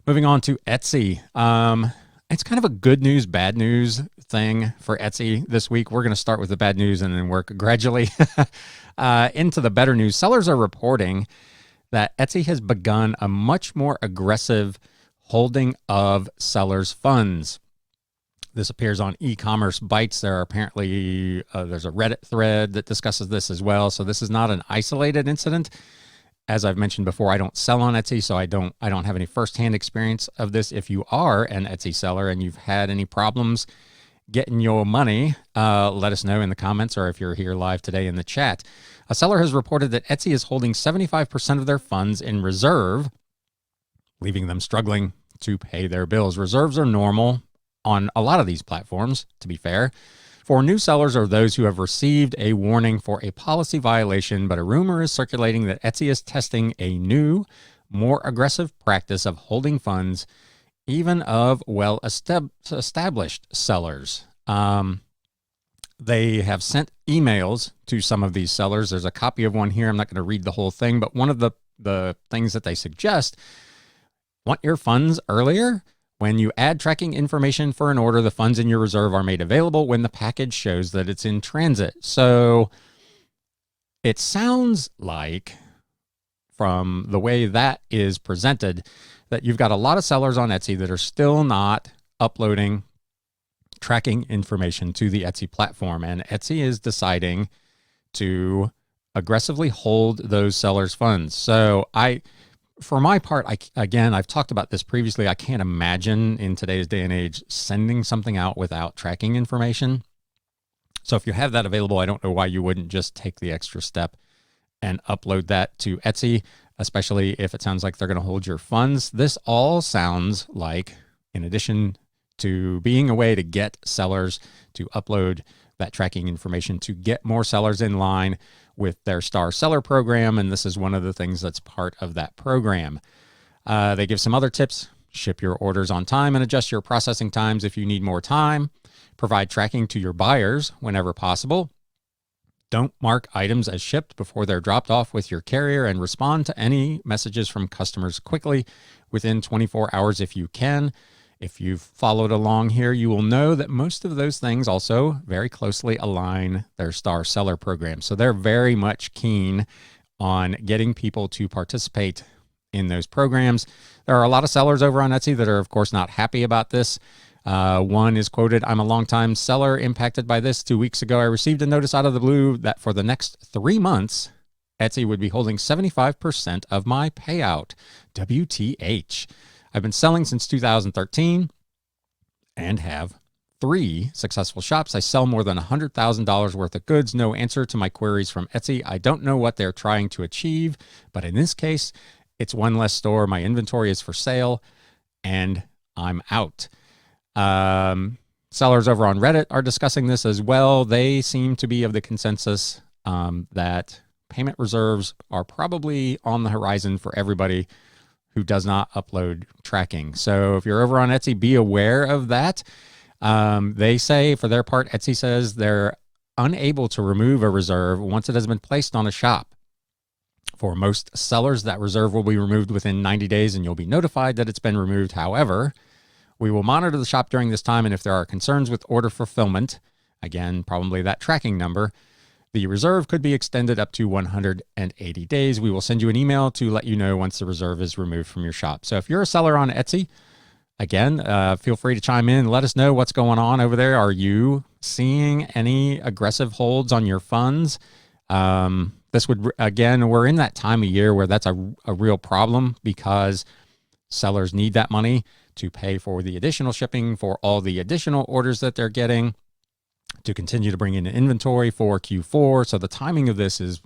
Moving on to Etsy. It's kind of a good news, bad news thing for Etsy this week. We're going to start with the bad news and then work gradually into the better news. Sellers are reporting that Etsy has begun a much more aggressive holding of sellers' funds. This appears on e-commerce bites. There are apparently there's a Reddit thread that discusses this as well. So this is not an isolated incident. As I've mentioned before, I don't sell on Etsy, so I don't have any firsthand experience of this. If you are an Etsy seller and you've had any problems getting your money, let us know in the comments, or if you're here live today in the chat. A seller has reported that Etsy is holding 75% of their funds in reserve, leaving them struggling to pay their bills. Reserves are normal on a lot of these platforms, to be fair, for new sellers or those who have received a warning for a policy violation, but a rumor is circulating that Etsy is testing a new, more aggressive practice of holding funds, even of well-established sellers. They have sent emails to some of these sellers. There's a copy of one here. I'm not going to read the whole thing, but one of the things that they suggest: want your funds earlier? When you add tracking information for an order, the funds in your reserve are made available when the package shows that it's in transit. So it sounds like, from the way that is presented, that you've got a lot of sellers on Etsy that are still not uploading tracking information to the Etsy platform. And Etsy is deciding to aggressively hold those sellers' funds. So for my part, I've talked about this previously. I can't imagine in today's day and age sending something out without tracking information. So if you have that available, I don't know why you wouldn't just take the extra step and upload that to Etsy, especially if it sounds like they're going to hold your funds. This all sounds like, in addition to being a way to get sellers to upload that tracking information, to get more sellers in line with their Star Seller program, and this is one of the things that's part of that program. They give some other tips: ship your orders on time and adjust your processing times if you need more time. Provide tracking to your buyers whenever possible. Don't mark items as shipped before they're dropped off with your carrier, and respond to any messages from customers quickly within 24 hours if you can. If you've followed along here, you will know that most of those things also very closely align their Star Seller program. So they're very much keen on getting people to participate in those programs. There are a lot of sellers over on Etsy that are, of course, not happy about this. One is quoted: "I'm a longtime seller impacted by this. 2 weeks ago, I received a notice out of the blue that for the next 3 months, Etsy would be holding 75% of my payout. WTH. I've been selling since 2013 and have 3 successful shops. I sell more than $100,000 worth of goods. No answer to my queries from Etsy. I don't know what they're trying to achieve, but in this case, it's one less store. My inventory is for sale and I'm out." Sellers over on Reddit are discussing this as well. They seem to be of the consensus that payment reserves are probably on the horizon for everybody who does not upload tracking. So if you're over on Etsy, be aware of that. They say, for their part, Etsy says they're unable to remove a reserve once it has been placed on a shop. For most sellers, that reserve will be removed within 90 days and you'll be notified that it's been removed. However, we will monitor the shop during this time, and if there are concerns with order fulfillment, again, probably that tracking number, the reserve could be extended up to 180 days. We will send you an email to let you know once the reserve is removed from your shop. So if you're a seller on Etsy, again, feel free to chime in and let us know what's going on over there. Are you seeing any aggressive holds on your funds? This would, again, we're in that time of year where that's a real problem, because sellers need that money to pay for the additional shipping, for all the additional orders that they're getting, to continue to bring in inventory for Q4. So the timing of this is,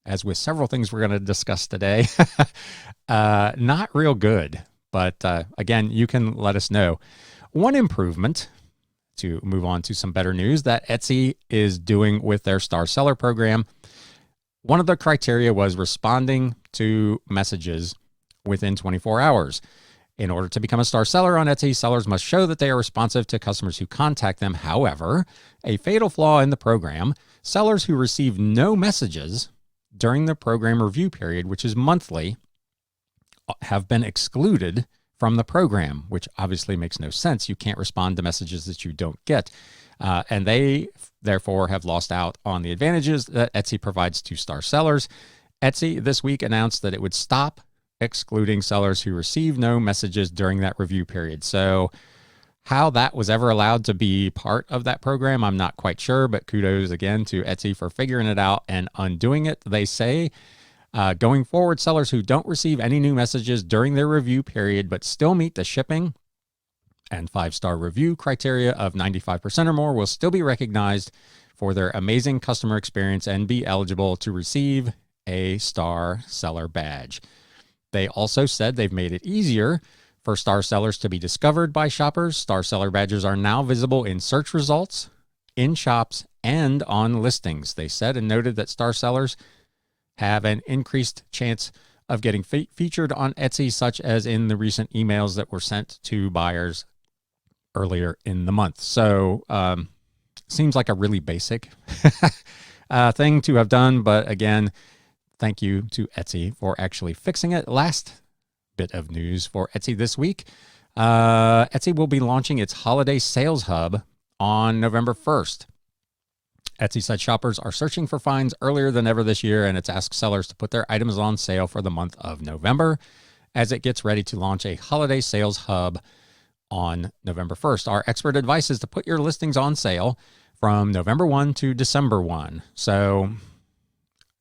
as with several things we're going to discuss today, not real good. But again, you can let us know. One improvement, to move on to some better news, that Etsy is doing with their Star Seller program, one of the criteria was responding to messages within 24 hours. In order to become a Star Seller on Etsy, sellers must show that they are responsive to customers who contact them. However, a fatal flaw in the program: sellers who receive no messages during the program review period, which is monthly, have been excluded from the program, which obviously makes no sense. You can't respond to messages that you don't get. And they, therefore, have lost out on the advantages that Etsy provides to star sellers. Etsy this week announced that it would stop excluding sellers who receive no messages during that review period. So how that was ever allowed to be part of that program, I'm not quite sure, but kudos again to Etsy for figuring it out and undoing it. They say, going forward, sellers who don't receive any new messages during their review period but still meet the shipping and 5-star review criteria of 95% or more will still be recognized for their amazing customer experience and be eligible to receive a star seller badge. They also said they've made it easier for star sellers to be discovered by shoppers. Star seller badges are now visible in search results, in shops, and on listings. They said and noted that star sellers have an increased chance of getting featured on Etsy, such as in the recent emails that were sent to buyers earlier in the month. So seems like a really basic thing to have done, but again, thank you to Etsy for actually fixing it. Last bit of news for Etsy this week. Etsy will be launching its holiday sales hub on November 1st. Etsy said shoppers are searching for finds earlier than ever this year, and it's asked sellers to put their items on sale for the month of November as it gets ready to launch a holiday sales hub on November 1st. Our expert advice is to put your listings on sale from November 1 to December 1. So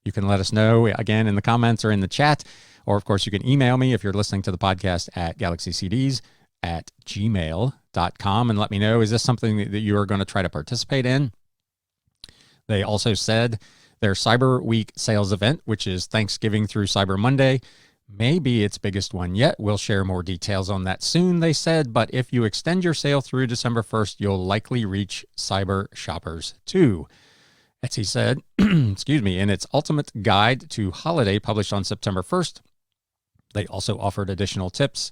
you can let us know again in the comments or in the chat, or of course you can email me if you're listening to the podcast at galaxycds@gmail.com and let me know, is this something that you are going to try to participate in? They also said their Cyber Week sales event, which is Thanksgiving through Cyber Monday, may be its biggest one yet. We'll share more details on that soon, they said, but if you extend your sale through December 1st, you'll likely reach cyber shoppers too. Etsy said, excuse me, in its Ultimate Guide to Holiday published on September 1st, they also offered additional tips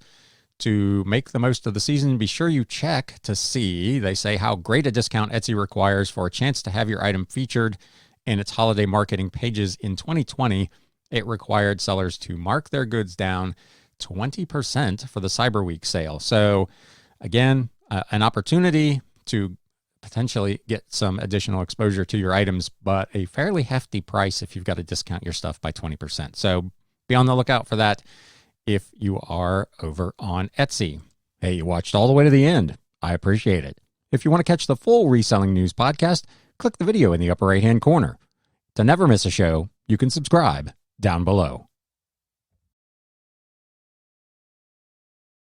to make the most of the season. Be sure you check to see, they say, how great a discount Etsy requires for a chance to have your item featured in its holiday marketing pages. In 2020, it required sellers to mark their goods down 20% for the Cyber Week sale. So again, an opportunity to potentially get some additional exposure to your items, but a fairly hefty price if you've got to discount your stuff by 20%. So be on the lookout for that if you are over on Etsy. Hey, you watched all the way to the end. I appreciate it. If you want to catch the full Reselling News podcast, click the video in the upper right-hand corner. To never miss a show, you can subscribe down below.